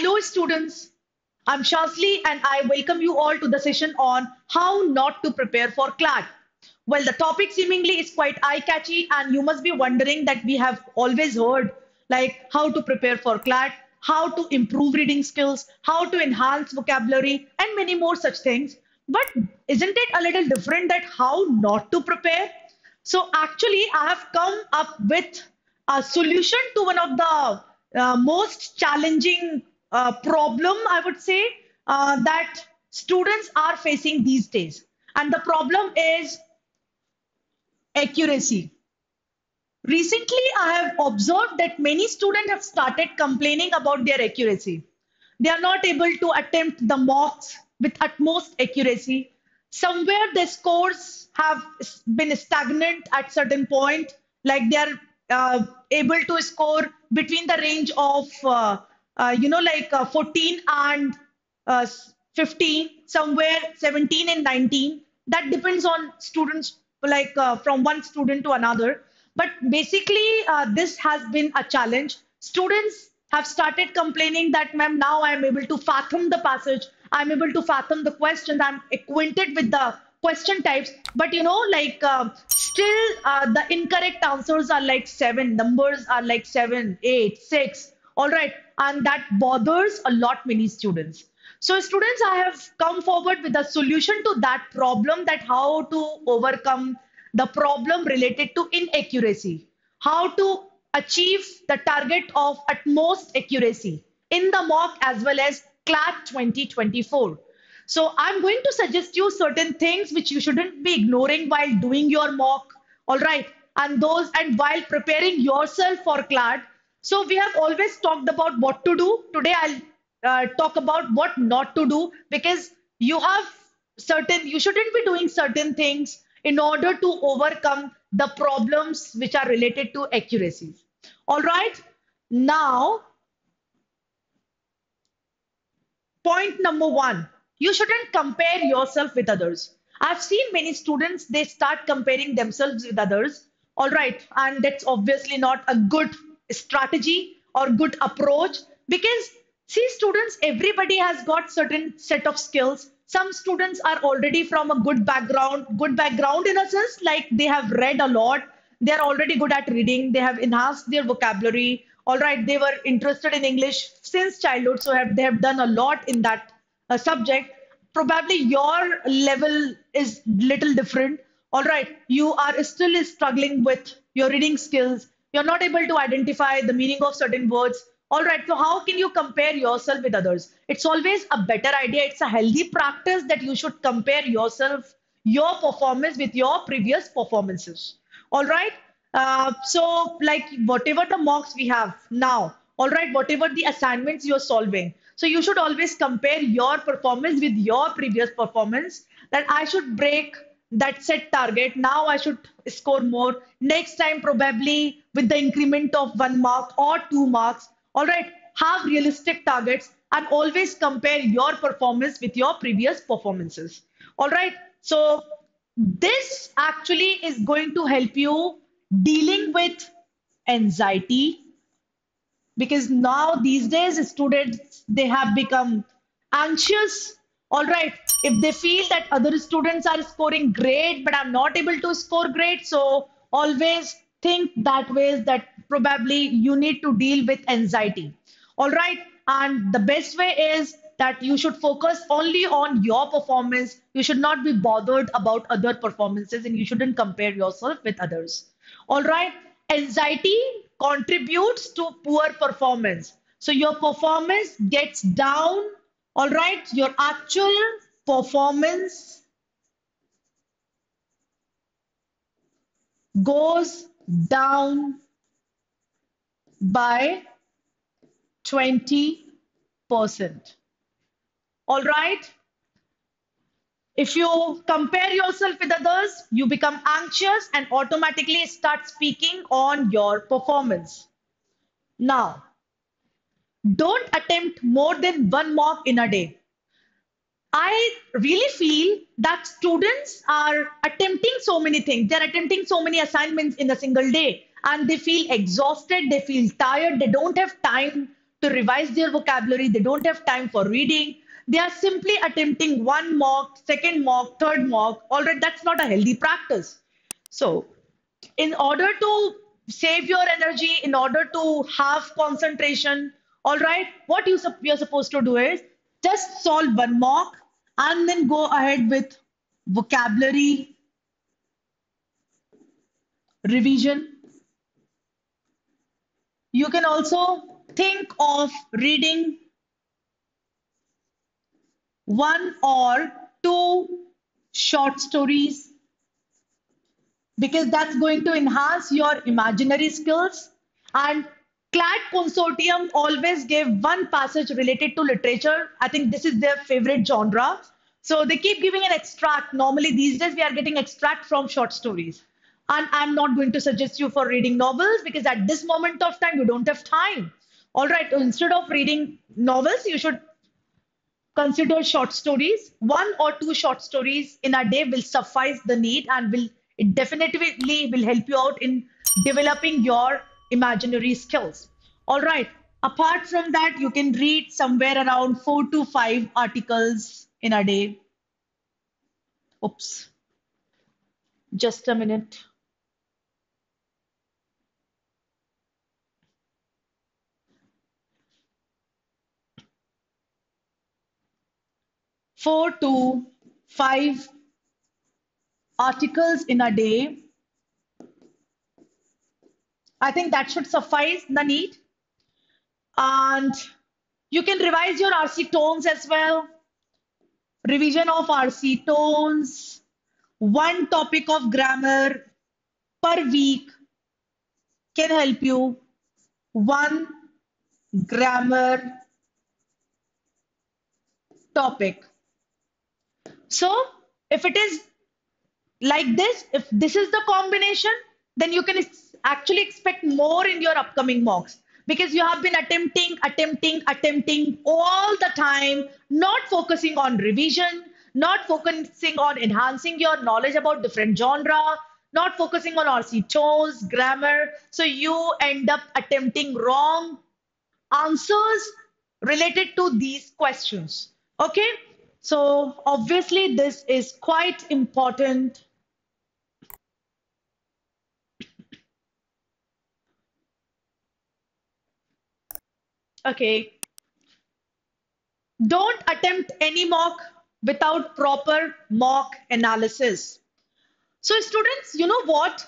Hello, students. I'm Shazli, and I welcome you all to the session on how not to prepare for CLAT. Well, the topic seemingly is quite eye-catchy, and you must be wondering that we have always heard like how to prepare for CLAT, how to improve reading skills, how to enhance vocabulary, and many more such things. But isn't it a little different that how not to prepare? So actually, I have come up with a solution to one of the most challenging problem, I would say, that students are facing these days. And the problem is accuracy. Recently, I have observed that many students have started complaining about their accuracy. They are not able to attempt the mocks with utmost accuracy. Somewhere the scores have been stagnant at certain point, like they are able to score between the range of 14 and 15, somewhere 17 and 19. That depends on students, from one student to another. But basically, this has been a challenge. Students have started complaining that, ma'am, now I am able to fathom the passage. I'm able to fathom the questions. I'm acquainted with the question types. But still the incorrect answers are like seven. Numbers are like seven, eight, six. All right. And that bothers a lot many students. So students, I have come forward with a solution to that problem, that how to overcome the problem related to inaccuracy, how to achieve the target of utmost accuracy in the mock as well as CLAT 2024. So I'm going to suggest you certain things which you shouldn't be ignoring while doing your mock, all right, and while preparing yourself for CLAT. So we have always talked about what to do. Today I'll talk about what not to do, because you shouldn't be doing certain things in order to overcome the problems which are related to accuracy. All right. Now, point number one, you shouldn't compare yourself with others. I've seen many students, they start comparing themselves with others. All right. And that's obviously not a good strategy or good approach, because see, students, everybody has got certain set of skills. Some students are already from a good background in a sense, like they have read a lot. They're already good at reading. They have enhanced their vocabulary. All right. They were interested in English since childhood. So they have done a lot in that subject. Probably your level is little different. All right. You are still struggling with your reading skills. You're not able to identify the meaning of certain words. All right. So how can you compare yourself with others? It's always a better idea. It's a healthy practice that you should compare yourself, your performance with your previous performances. All right. So like whatever the mocks we have now, all right, whatever the assignments you're solving. So you should always compare your performance with your previous performance, that I should break that set target. Now I should score more. Next time, probably with the increment of 1 mark or 2 marks. All right, have realistic targets and always compare your performance with your previous performances. All right, so this actually is going to help you dealing with anxiety, because now these days students, they have become anxious. All right, if they feel that other students are scoring great but I'm not able to score great, so always think that way, that probably you need to deal with anxiety. All right, and the best way is that you should focus only on your performance. You should not be bothered about other performances, and you shouldn't compare yourself with others. All right. Anxiety contributes to poor performance. So your performance gets down. All right. Your actual performance goes down by 20%. All right. If you compare yourself with others, you become anxious and automatically start speaking on your performance. Now, don't attempt more than 1 mock in a day. I really feel that students are attempting so many things. They're attempting so many assignments in a single day, and they feel exhausted, they feel tired, they don't have time to revise their vocabulary. They don't have time for reading. They are simply attempting one mock, second mock, third mock. All right, that's not a healthy practice. So, in order to save your energy, in order to have concentration, all right, what you're supposed to do is just solve one mock and then go ahead with vocabulary revision. You can also think of reading one or two short stories because that's going to enhance your imaginary skills. And CLAT Consortium always gave one passage related to literature. I think this is their favorite genre. So they keep giving an extract. Normally, these days, we are getting extract from short stories. And I'm not going to suggest you for reading novels because at this moment of time, you don't have time. All right, so instead of reading novels, you should consider short stories. One or two short stories in a day will suffice the need and will it definitely will help you out in developing your imaginary skills. All right. Apart from that, you can read somewhere around 4 to 5 articles in a day. Oops, just a minute. 4 to 5 articles in a day. I think that should suffice the need. And you can revise your RC tones as well. Revision of RC tones, one topic of grammar per week can help you. One grammar topic. So, if it is like this, if this is the combination, then you can actually expect more in your upcoming mocks because you have been attempting all the time, not focusing on revision, not focusing on enhancing your knowledge about different genre, not focusing on RC tones, grammar. So you end up attempting wrong answers related to these questions. Okay, so obviously this is quite important. Okay, don't attempt any mock without proper mock analysis. So students, you know what?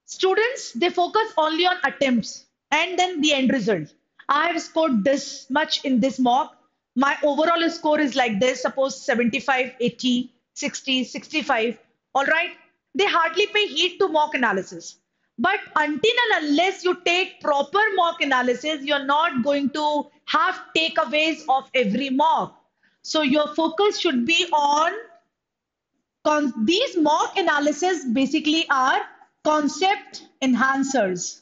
Students, they focus only on attempts and then the end result. I have scored this much in this mock. My overall score is like this, suppose 75, 80, 60, 65. All right. They hardly pay heed to mock analysis. But until and unless you take proper mock analysis, you're not going to have takeaways of every mock. So your focus should be on these mock analysis basically are concept enhancers.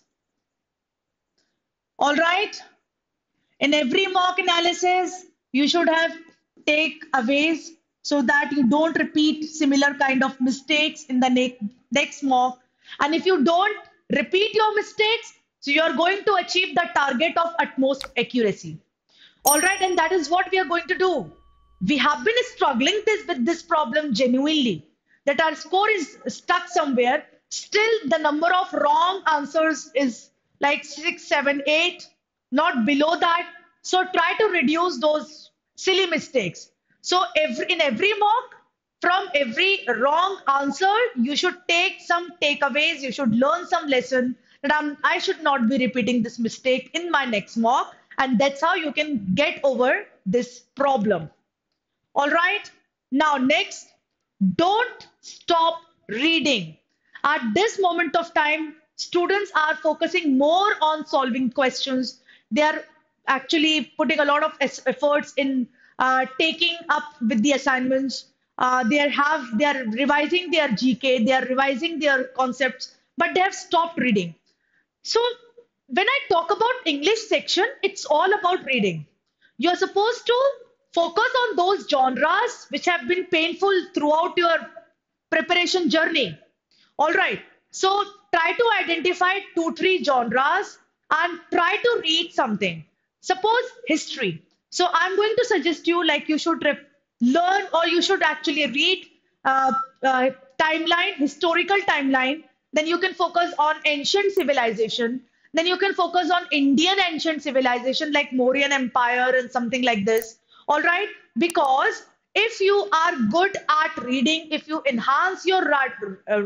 All right. In every mock analysis, you should have takeaways so that you don't repeat similar kind of mistakes in the next mock. And if you don't repeat your mistakes, so you're going to achieve the target of utmost accuracy. All right, and that is what we are going to do. We have been struggling with this problem genuinely, that our score is stuck somewhere. Still, the number of wrong answers is like 6, 7, 8, not below that. So try to reduce those silly mistakes. So in every mock, from every wrong answer, you should take some takeaways. You should learn some lesson that I should not be repeating this mistake in my next mock. And that's how you can get over this problem. All right. Now, next, don't stop reading. At this moment of time, students are focusing more on solving questions. They are actually putting a lot of efforts in taking up with the assignments. They are revising their GK, they are revising their concepts, but they have stopped reading. So when I talk about English section, it's all about reading. You're supposed to focus on those genres which have been painful throughout your preparation journey. All right. So try to identify 2, 3 genres and try to read something. Suppose history. So I'm going to suggest you like you should learn or you should actually read uh, uh, timeline, historical timeline. Then you can focus on ancient civilization. Then you can focus on Indian ancient civilization like Mauryan Empire and something like this. All right, because if you are good at reading, if you enhance your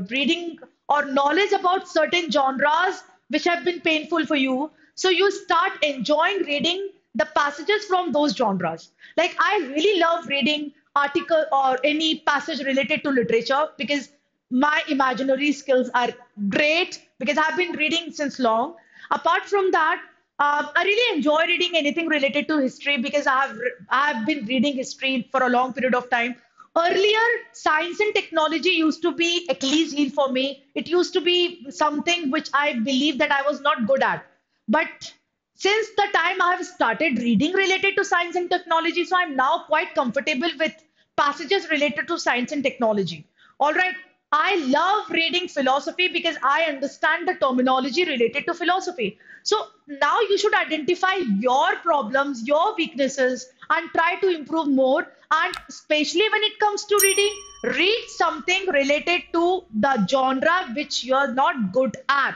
reading or knowledge about certain genres which have been painful for you, so you start enjoying reading the passages from those genres. Like I really love reading article or any passage related to literature because my imaginary skills are great because I've been reading since long. Apart from that, I really enjoy reading anything related to history because I have been reading history for a long period of time. Earlier, science and technology used to be Achilles heel for me. It used to be something which I believe that I was not good at. But since the time I have started reading related to science and technology, so I'm now quite comfortable with passages related to science and technology. All right. I love reading philosophy because I understand the terminology related to philosophy. So now you should identify your problems, your weaknesses, and try to improve more. And especially when it comes to reading, read something related to the genre which you're not good at.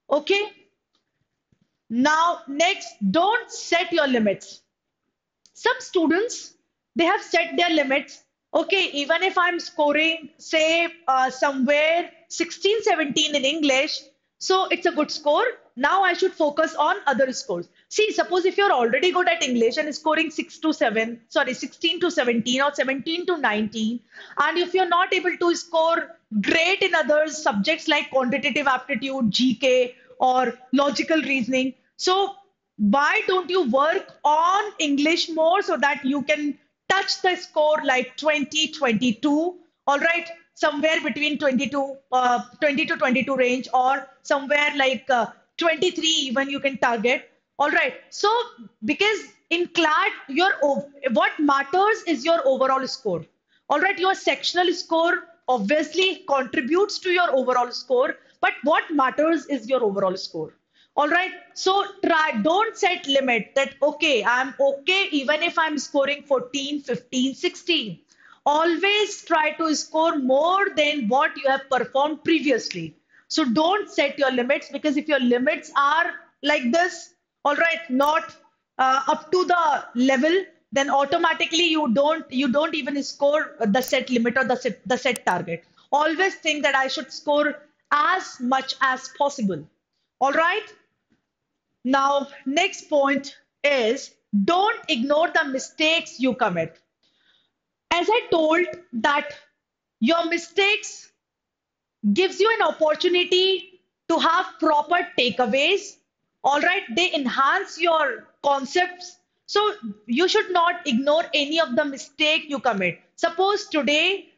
Okay? Now, next, don't set your limits. Some students, they have set their limits. Okay, even if I'm scoring, say, somewhere 16, 17 in English, so it's a good score. Now I should focus on other scores. See, suppose if you're already good at English and scoring 6 to 7, sorry, 16 to 17 or 17 to 19, and if you're not able to score great in other subjects like quantitative aptitude, GK, or logical reasoning, so why don't you work on English more so that you can touch the score like 20, 22, all right, somewhere between 20 to 22 range or somewhere like 23 even you can target. All right. So because in CLAT, what matters is your overall score. All right, your sectional score obviously contributes to your overall score, but what matters is your overall score. All right. So don't set limit that, okay, I'm okay even if I'm scoring 14, 15, 16. Always try to score more than what you have performed previously. So don't set your limits because if your limits are like this, all right, not up to the level, then automatically you don't even score the set limit or the set target. Always think that I should score as much as possible. All right. Now, next point is don't ignore the mistakes you commit. As I told that your mistakes gives you an opportunity to have proper takeaways. All right, they enhance your concepts. So you should not ignore any of the mistake you commit. Suppose today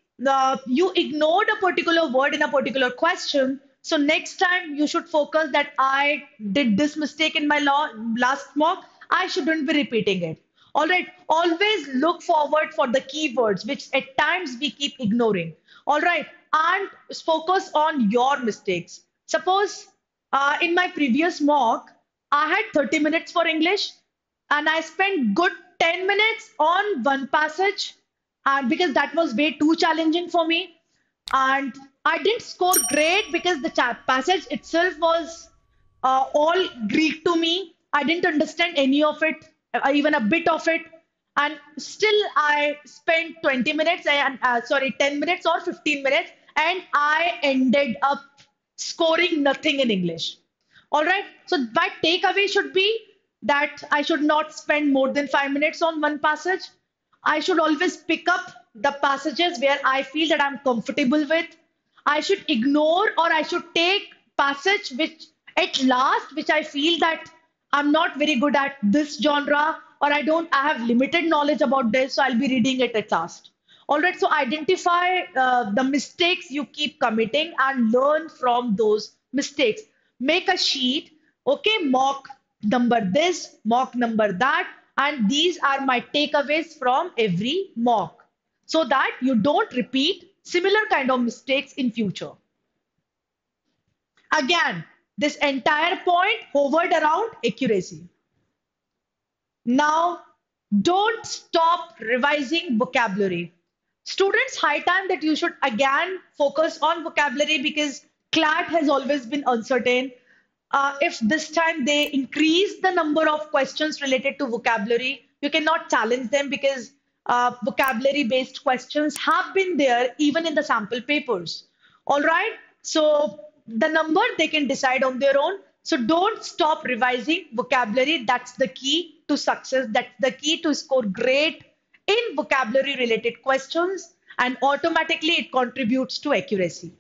you ignored a particular word in a particular question. So next time you should focus that I did this mistake in my last mock. I shouldn't be repeating it. All right. Always look forward for the keywords, which at times we keep ignoring. All right. And focus on your mistakes. Suppose in my previous mock, I had 30 minutes for English and I spent good 10 minutes on one passage and because that was way too challenging for me. And I didn't score great because the passage itself was all Greek to me. I didn't understand any of it, even a bit of it. And still, I spent 20 minutes, and sorry, 10 minutes or 15 minutes, and I ended up scoring nothing in English. All right. So my takeaway should be that I should not spend more than 5 minutes on one passage. I should always pick up the passages where I feel that I'm comfortable with. I should ignore or I should take passage which at last which I feel that I'm not very good at this genre or I have limited knowledge about this, so I'll be reading it at last. All right, so identify the mistakes you keep committing and learn from those mistakes. Make a sheet, okay, mock number this, mock number that, and these are my takeaways from every mock so that you don't repeat similar kind of mistakes in future. Again, This entire point hovered around accuracy. Now, don't stop revising vocabulary. Students, high time that you should again focus on vocabulary because CLAT has always been uncertain. If this time they increase the number of questions related to vocabulary, you cannot challenge them because vocabulary based questions have been there even in the sample papers. All right. So the number they can decide on their own. So don't stop revising vocabulary. That's the key to success. That's the key to score great in vocabulary related questions. And automatically it contributes to accuracy.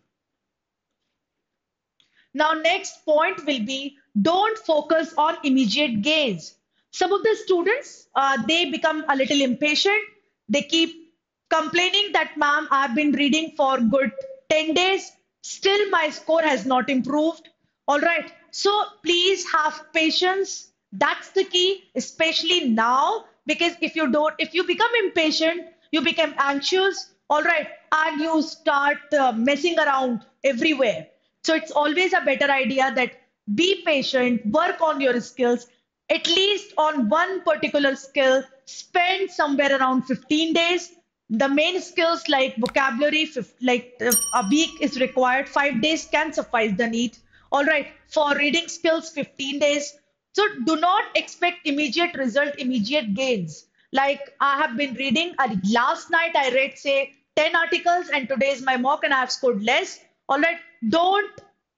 Now, next point will be don't focus on immediate gains. Some of the students, they become a little impatient. They keep complaining that, ma'am, I've been reading for good 10 days. Still, my score has not improved. All right. So please have patience. That's the key, especially now, because if you become impatient, you become anxious, all right, and you start messing around everywhere. So it's always a better idea that be patient, work on your skills, at least on one particular skill, spend somewhere around 15 days. The main skills like vocabulary, a week is required, 5 days can suffice the need. All right, for reading skills, 15 days. So do not expect immediate result, immediate gains. Like I have been reading, last night I read, say, 10 articles, and today is my mock, and I have scored less. All right, don't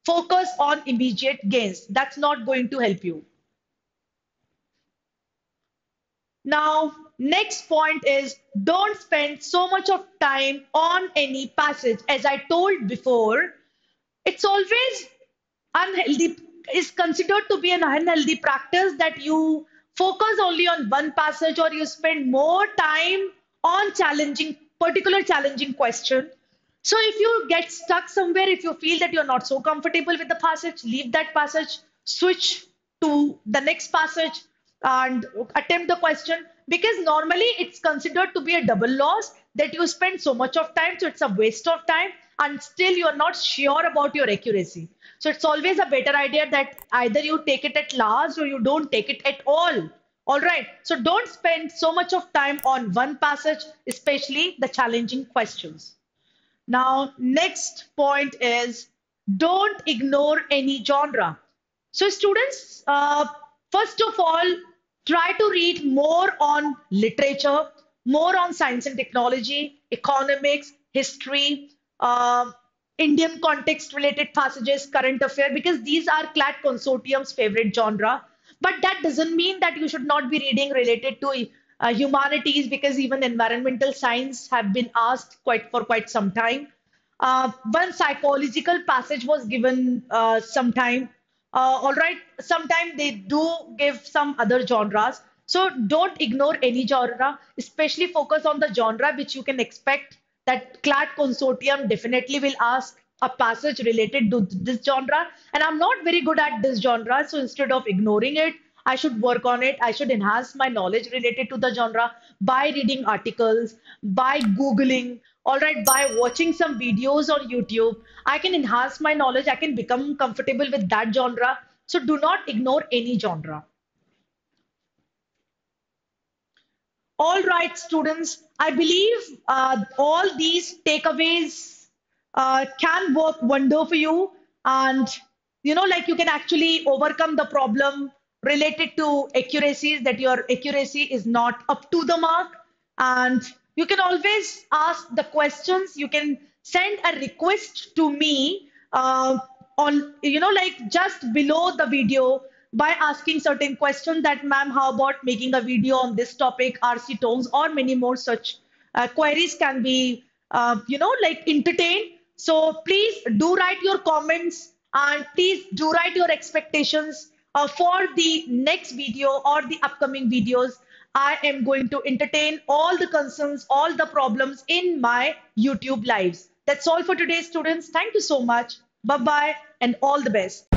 focus on immediate gains. That's not going to help you. Now, next point is don't spend so much of time on any passage. As I told before, it's always unhealthy, is considered to be an unhealthy practice that you focus only on one passage or you spend more time on particular challenging question. So if you get stuck somewhere, if you feel that you're not so comfortable with the passage, leave that passage, switch to the next passage and attempt the question, because normally it's considered to be a double loss that you spend so much of time, so it's a waste of time, and still you're not sure about your accuracy. So it's always a better idea that either you take it at last or you don't take it at all. All right. So don't spend so much of time on one passage, especially the challenging questions. Now, next point is don't ignore any genre. So, students, first of all, try to read more on literature, more on science and technology, economics, history, Indian context related passages, current affair, because these are CLAT consortium's favorite genre. But that doesn't mean that you should not be reading related to humanities, because even environmental science have been asked quite some time. One psychological passage was given sometime. All right, sometimes they do give some other genres. So don't ignore any genre, especially focus on the genre which you can expect that CLAT consortium definitely will ask a passage related to this genre. And I'm not very good at this genre, so instead of ignoring it, I should work on it. I should enhance my knowledge related to the genre by reading articles, by Googling, all right, by watching some videos on YouTube. I can enhance my knowledge. I can become comfortable with that genre. So do not ignore any genre. All right, students, I believe all these takeaways can work wonder for you. And, like you can actually overcome the problem related to accuracies, that your accuracy is not up to the mark. And you can always ask the questions. You can send a request to me like just below the video by asking certain questions that, ma'am, how about making a video on this topic, RC tones, or many more such queries can be, like entertained. So please do write your comments and please do write your expectations for the next video or the upcoming videos. I am going to entertain all the concerns, all the problems in my YouTube lives. That's all for today, students. Thank you so much. Bye bye and all the best.